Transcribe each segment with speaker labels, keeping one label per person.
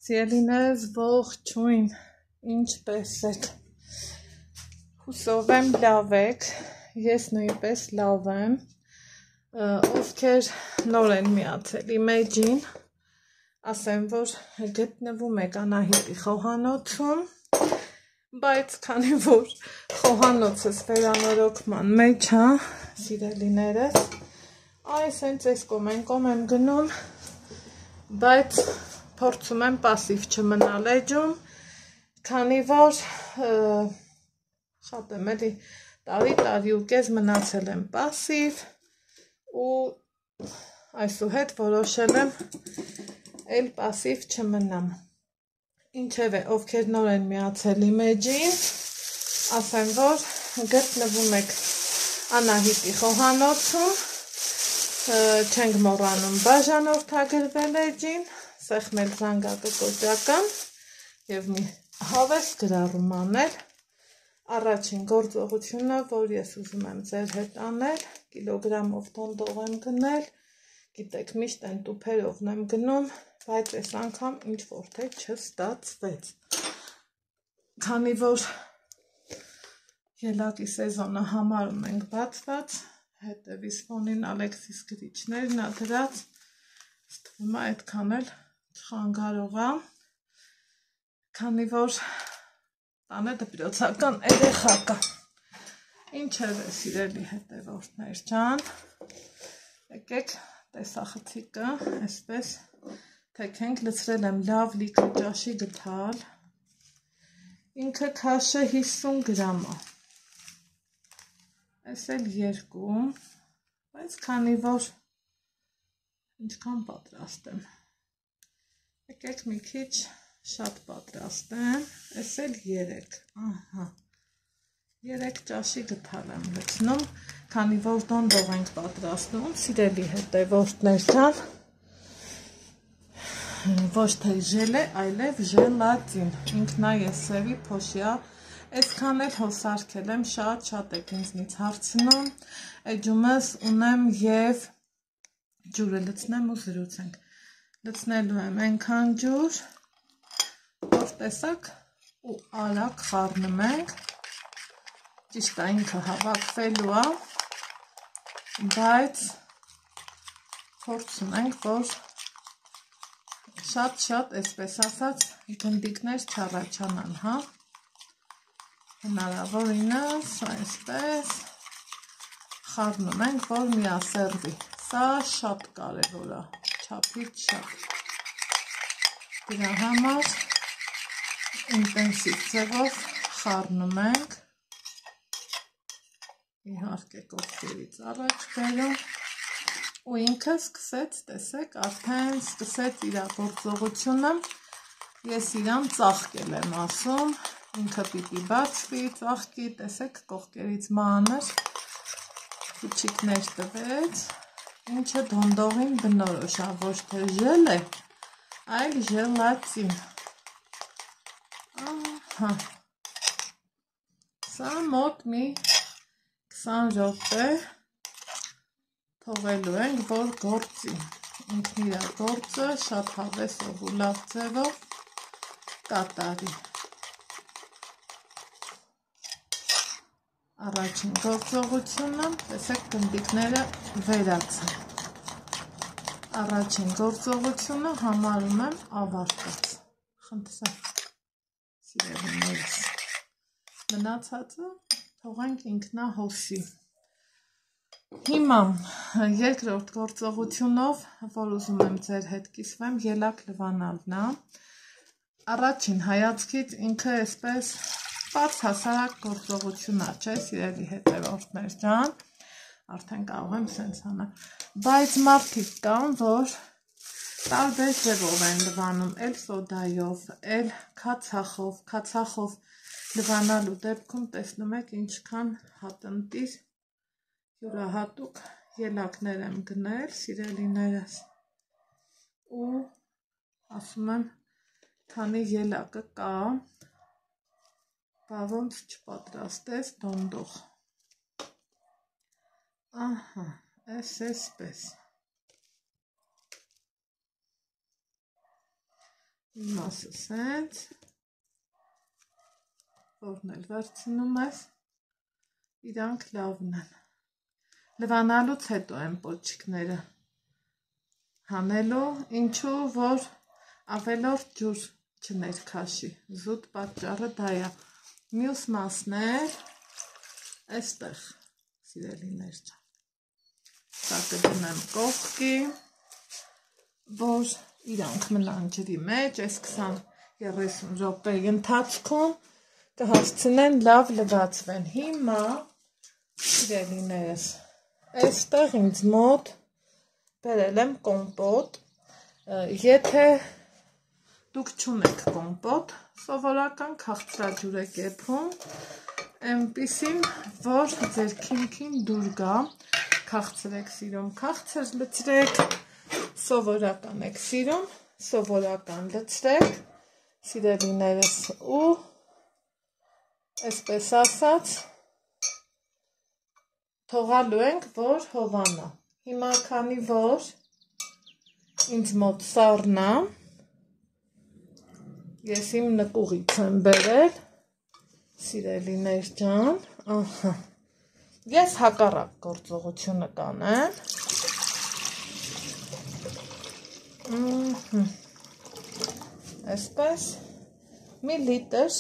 Speaker 1: Սիրելիներս ողջույն, ինչպես եք, հուսով եմ լավ եք, ես նույնպես լավ եմ, ովքեր նոր են միացել իմ էջին, ասեմ, որ գտնվում եք Անահիտի խոհանոցում, բայց քանի որ խոհանոցս վերանորոգման մեջ է, սիրելիներս, այս հենց այս կոմ եմ գնում, բայց փորձում եմ պասիվ չմնալ էջում, քանի որ շատ եմ էլի տարի ու կես մնացել եմ պասիվ ու այսուհետ որոշել եմ էլ պասիվ չմնամ։ Ինչևէ, ովքեր նոր են միացել իմ էջին, ասեմ, որ գտնվում եք Անահիտի խոհանոցում, չենք մոռանում բաժանորդագրվել էջին, սեղմել զանգակը կոճական և մի հավես գրառում անել, առաջին գործողությունը, որ ես ուզում եմ ձեր հետ անել, կիլոգրամով տոնդող եմ գնել, գիտեք միշտ են տուփերովն եմ գնում, բայց այս անգամ ինչ-որ թե չստացվեց, քանի որ ելակի սեզոնը համարում ենք բացված, հետևի սպոնին Ալեքսիս գրիչներն ա դրած, ստվում է այդքան էլ չխանգարող ա, քանի որ տանը դպրոցական երեխա կա, ինչևէ սիրելի հետևորդներ ջան, եկեք տեսախցիկը, այսպես թեքենք, լցրել եմ լավ լիքը ճաշի գթալ, ինքը քաշը 50 գրամ է, այս էլ 2, բայց քանի որ ինչքան պատրաստեմ, եկեք մի քիչ շատ պատրաստեմ, այս էլ 3, ահա, 3 ճաշի գթալ եմ լցնում, քանի որ տոնդող ենք պատրաստում, սիրելի հետևորդներ ջան, ոչ թե ժելե, այլև ժելատին, ինքնաեսևի փոշյա, այսքան էլ հոսարկել եմ, շատ եք ինձնից հարցնում, էջումս ունեմ և ջուրը լցնեմ ու զրուցենք, լցնելու եմ այնքան ջուր, որ տեսակ ու արագ խառնում ենք, ճիշտ է ինքը հավաքվելու է, բայց փորձում ենք, որ շատ, այսպես ասած, գնդիկներ չառաջանան, հա, հնարավորինս, այսպես, խառնում ենք, որ միասեռվի, սա շատ կարևոր է, չափից շատ, դրա համար ինտենսիվ ձևով խառնում ենք, իհարկե կողքերից առաջ բերում, ու ինքը սկսեց, տեսեք, արդեն սկսեց իր գործողությունը, ես իրան ծաղկել եմ ասում, ինքը պիտի բացվի, ծաղկի, տեսեք, կողքերից մանր, քիչիկներ տվեց, ինչը դոնդողին բնորոշ է, ոչ թե ժել է, այլ ժելատին, ահա, սա մոտ մի 20 րոպե թողելու ենք, որ գործի, ինքն իր գործը շատ հավեսով ու լավ ձևով կատարի, առաջին գործողությունը, տեսեք գնդիկները վերացան, առաջին գործողությունը համարում եմ ավարտած, խնդրեմ, սիրելիներս, մնացածը թողենք ինքնահոսի, հիմա երկրորդ գործողությունով, որ ուզում եմ ձեր հետ կիսվեմ, ելակ լվանալն է, առաջին հայացքից ինքը այսպես բաց հասարակ գործողություն է, չէ, սիրելի հետևորդներ ջան, արդեն կարող եմ սենց անալ, բայց մարդիկ կան, որ տարբեր ձևով են լվանում, էլ սոդայով, էլ քացախով լվանալու դեպքում տեսնում եք ինչքան հատնտիր յուրահատուկ ելակներ եմ գնել, սիրելիներս, ու ասում եմ, քանի ելակը կա, բա ոնց չպատրաստես դոնդող, ահա, Էսպես։ Մասը սենց, որն էլ վերցնում ես, իրանք լավն են։ Լվանալուց հետո են պոչիկները հանելու, ինչու, որ ավելորդ ջուր չներքաշի, զուտ պատճառը դա է։ Մյուս մասներ, էստեղ, սիրելիներ ջան, սա կդնեմ կողքի, որ իրանք մնան ջրի մեջ, այս 20-30 րոպեի ընթացքում կհասցնեն լավ լվացվեն։ Հիմա, սիրելիներս, այստեղ ինձ մոտ բերել եմ կոմպոտ, եթե դուք չունեք կոմպոտ, սովորական քաղցրաջուր եք եփում, այնպիսին, որ ձեր քիմքին դուր գա, քաղցր եք սիրում, քաղցր լցրեք, սովորական եք սիրում, սովորական լցրեք, սիրելիներս, ու այսպես ասած թողալու ենք, որ հովանա։ Հիմա քանի որ ինձ մոտ սառնա, ես իմ նկուղից եմ բերել, սիրելիներ ջան, ահա, ես հակառակ գործողությունը կանեմ, այսպես, մի լիտր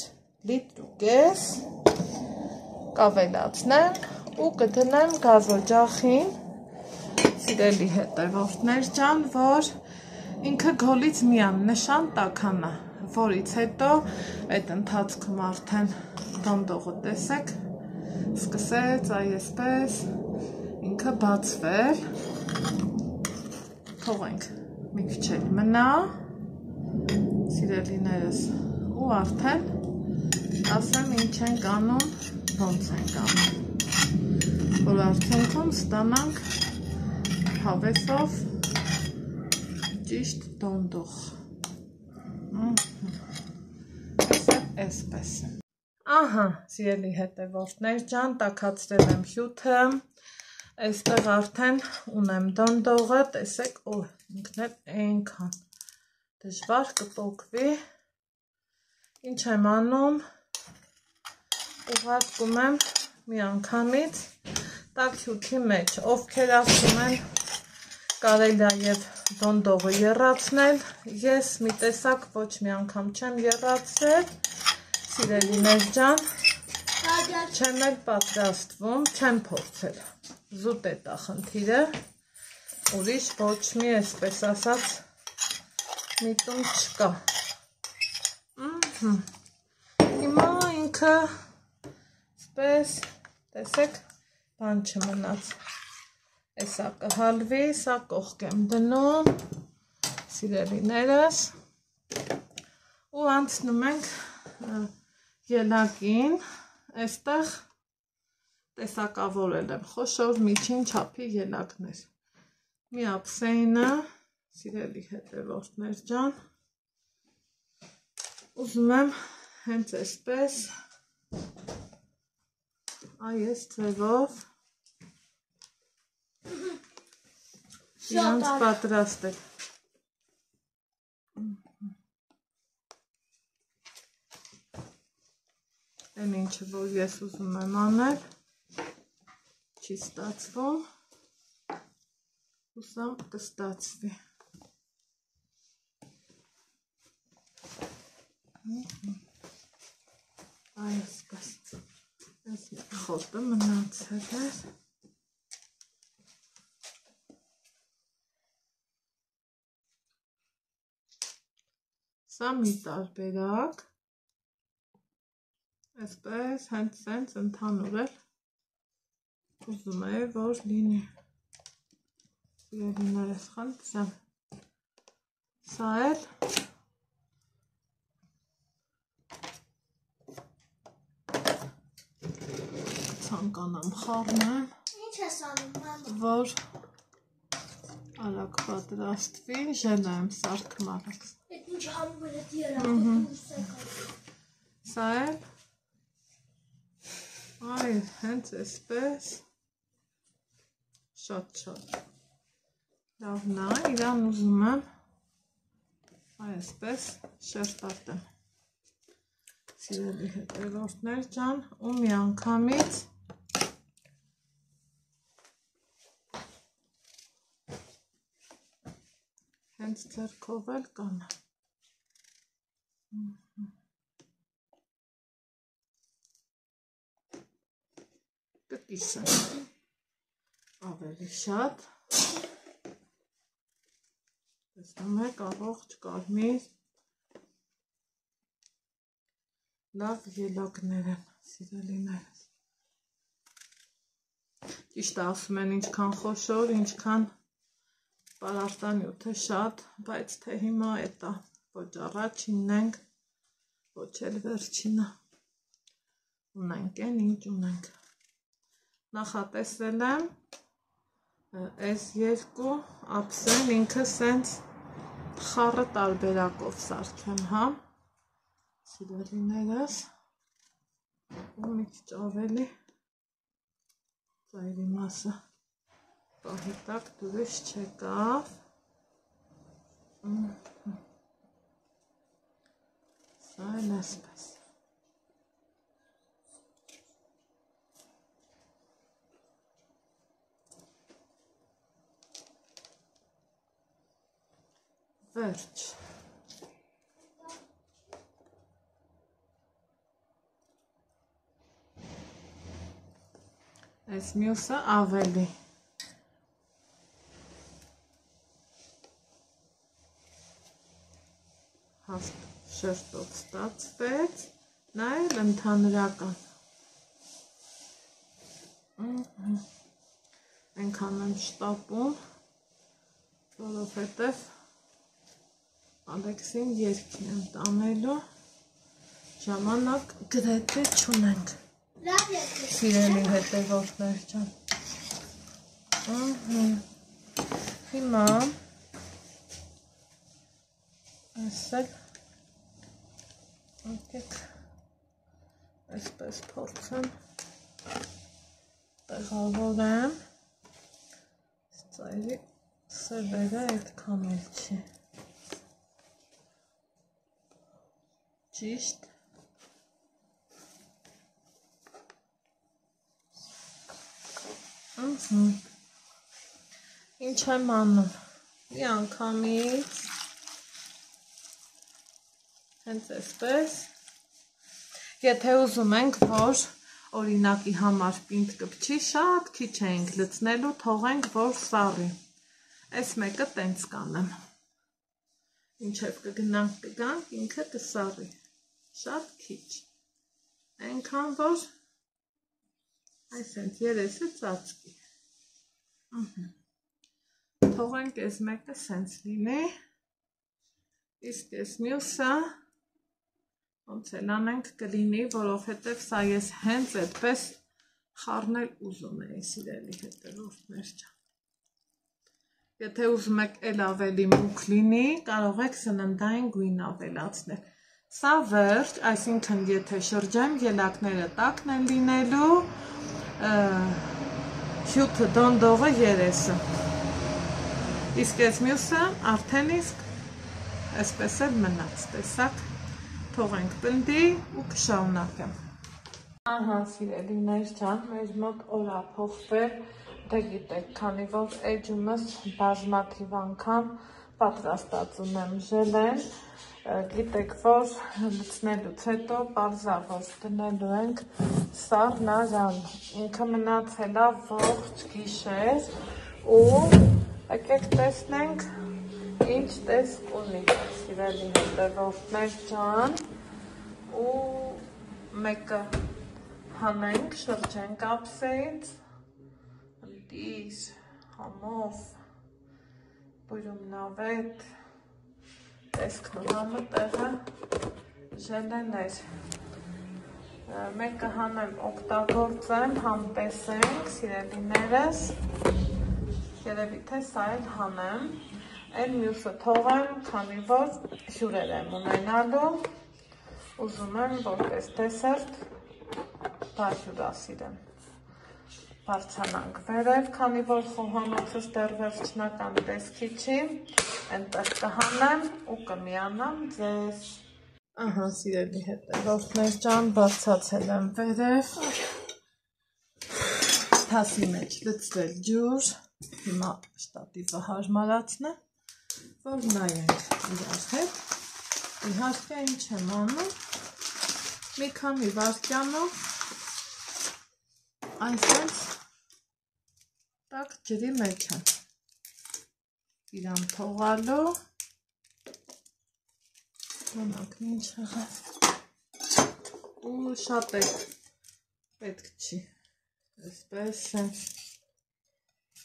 Speaker 1: ու կես կավելացնեմ ու կդնեմ գազօջախին, սիրելի հետևորդներ ջան, որ ինքը գոլից մի աննշան տաքանա, որից հետո այդ ընթացքում արդեն դոնդողը տեսեք, սկսեց այսպես ինքը բացվել, թողենք մի քիչ էլ մնա, սիրելիներս, ու արդեն ասեմ ինչ ենք անում, ոնց ենք անում, որ արդյունքում ստանանք հավեսով ճիշտ դոնդող, այսպես, ահա, սիրելի հետևորդներ ջան, տաքացրել եմ հյութը, այստեղ արդեն ունեմ դոնդողը, տեսեք, ինքն էլ այնքան դժվար կպոկվի, ինչ եմ անում, ուղարկում եմ մի անգամից տաք հյութի մեջ, ովքեր ասում են կարելի է և դոնդողը եռացնել, ես մի տեսակ ոչ մի անգամ չեմ եռացրել, սիրելիներ ջան, չեմ էլ պատրաստվում, չեմ փորձել, զուտ է տա խնդիրը, ուրիշ ոչ մի այսպես ասած միտում չկա, հիմա ինքը այսպես, տեսեք, բան չմնաց, այսա կհալվի, սա կողք եմ դնում, սիրելիներս, ու անցնում ենք ելակին, այստեղ տեսակավորել եմ խոշոր միջին չափի ելակներ, մի ափսեինը, սիրելի հետևորդներ ջան, ուզում եմ հենց այսպես, այս ձևով, իրանց պատրաստել, այն ինչը, որ ես ուզում եմ անել, չի ստացվում, հուսամ կստացվի, այսպես, այս խոտը մնացել էր, սա մի տարբերակ, այսպես, հենց սենց ընդհանուր էլ ուզում է, որ լինի, սիրելիներս խնդրեմ, սա էլ ցանկանամ խառնեմ, որ արագ պատրաստվի, ժելա եմ սարքում արագ, սա էլ այ հենց այսպես Շատ լավն է, իրան ուզում եմ այսպես շերտատեմ։ Սիրելի հետևորդներ ջան, ու միանգամից հենց ձեռքով էլ կանեմ։ Կկիսեմ ավելի շատ։ Տեսնում եք, առողջ կարմիր լավ ելակներ են, սիրելիներս։ Ճիշտ ասում են, ինչքան խոշոր, ինչքան պարարտանյութը շատ, բայց թե հիմա էտա ոչ առաջինն ենք, ոչ էլ վերջինը։ Ունենք են, ինչ ունենք։ Նախատեսել եմ այս երկու ափսեն ինքը սենց խառը տարբերակով սարքեմ, հա, սիրելիներս, ու մի քիչ ավելի ծայրի մասը պահի տակ դուրս չեկավ, սա էլ այսպես։ Վերջ։ Այս մյուսը ավելի։ Հաստ շերտով ստացվեց, նա էլ ընդհանրական։ Այնքան եմ շտապում, որովհետև Ալեքսին երգի եմ տանելու, ժամանակ գրեթե չունենք, սիրելի հետևորդներ ջան։ Հիմա այսել այսպես փորձեմ տեղավորեմ, ծայրի սևերը այդքան էլ չի։ Ճիշտ։ Ինչ եմ անում, մի անգամից, հենց այսպես, եթե ուզում ենք, որ օրինակի համար պինդ կպչի, շատ քիչ ենք լցնելու, թողենք, որ սառի, այս մեկը տենց կանեմ, ինչև կգանք, ինքը կսառի, շատ քիչ, այնքան, որ այսենց երեսը ծածկի, թողենք այս մեկը սենց լինի, իսկ այս մյուսը, ոնց էլ անենք կլինի, որովհետև սա ես հենց այդպես խառնել ուզում էի, սիրելի հետևորդներ ջան։ Եթե ուզում եք էլ ավելի մուգ լինի, կարող եք սննդային գույն ավելացնել։ Սա վերջ, այսինքն եթե շրջեմ, ելակները տակն են լինելու, հյութը դոնդողը երեսը։ Իսկ այս մյուսը արդեն իսկ այսպես էլ մնաց, տեսակ, թողենք պնդի ու կշարունակեմ։ Ահա, սիրելիներ ջան, մեր մոտ օր է փոխվել, դե գիտեք, քանի որ էջումս բազմաթիվ անգամ պատրաստած ունեմ ժելեն, գիտեք, որ լցնելուց հետո պարզավոր դնելու ենք սառնարան, ինքը մնացել է ողջ գիշեր ու եկեք տեսնենք ինչ տեսք ունի, սիրելի հետևորդներ ջան, ու մեկը հանենք, շրջենք ափսեից, դիս, համով, բույրում նավետ, տեսքն ու համը տեղը ժելեն էր, մեկը հանեմ օգտագործեմ, համ տեսենք, սիրելիներս, երևի թե սա էլ հանեմ, էլ մյուսը թողեմ, քանի որ հյուրեր եմ ունենալու, ուզում եմ որպես դեսերտ բաժուրա սիրեմ, բարձրանանք վերև, քանի որ խոհանոցս դեռ վերջնական տեսքի չի, այնտեղ կհանեմ ու կմիանամ ձեզ։ Ահա, սիրելի հետևորդներ ջան, բարձացել եմ վերև, թասի մեջ լցրել ջուր, հիմա շտատիվը հարմարացնեմ, որ նայենք իրար հետ, իհարկե ինչ եմ անում, մի քանի վայրկյանով այսպես տաք ջրի մեջ եմ իրան թողալու, մոնակ ինչ եղավ ու շատ պետք չի, այսպես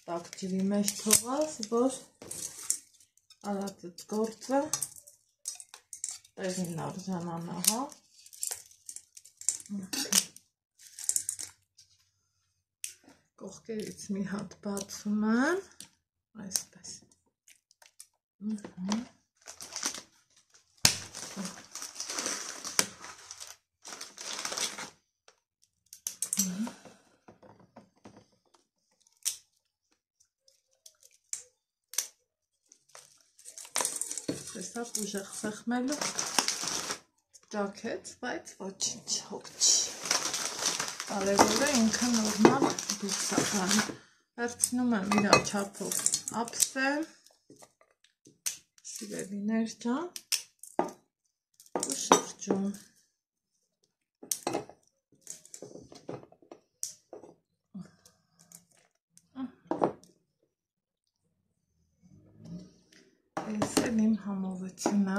Speaker 1: տաք ջրի մեջ թողած, որ արածդ գործը տեղին արժանանա, հա։ Կողքերից մի հատ բացում եմ, այսպես։ Տեսակ ուժեղ սեղմելու ճաքեց, բայց ոչինչ հոգ չի։ Կարևորը ինքը նորմալ դուրս է գալու։ Վերցնում եմ իր չափով ափսել, սիրելիներ ջան, ու շրջում։ Այս էլ իմ համովությունը,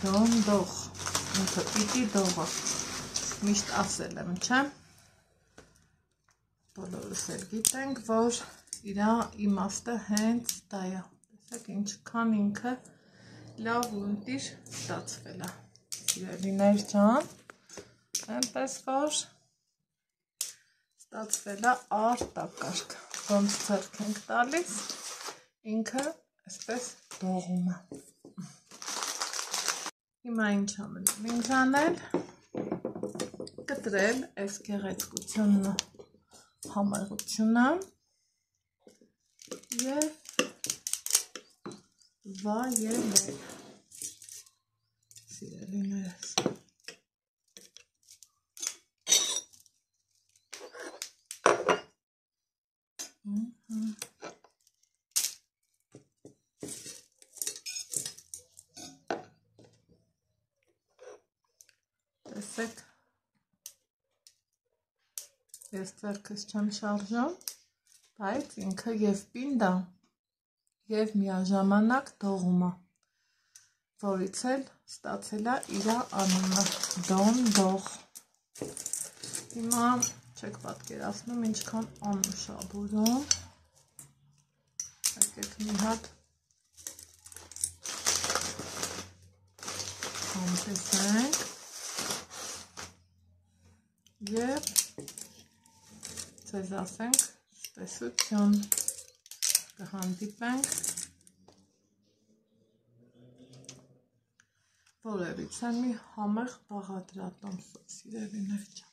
Speaker 1: դոնդող, ինքը պիտի դողը, միշտ ասել եմ, չէ՞։ Բոլորս էլ գիտենք, որ իր իմաստը հենց դա է, տեսեք ինչքան ինքը լավ ու ընտիր ստացվել է, սիրելիներ ջան, այնպես որ ստացվել է արտակարգ, ոնց ձեռք ենք տալիս, ինքը այսպես դողում է։ Հիմա ինչ ենք անել, կտրել այս գեղեցկությունը, համեղությունը և վայելել, սիրելիներս։ Տեսեք, ես ձեռքս չեմ շարժում, բայց ինքը և պինդա, և միաժամանակ դողում է, որից էլ ստացել է իր անունը, դոնդող։ Հիմա չեք պատկերացնում ինչքան անուշ է բուրում, եկեք մի հատ համտեսենք և ձեզ ասենք տեսություն, կհանդիպենք որևիցե մի համեղ բաղադրատոմսով, սիրելիներ ջան։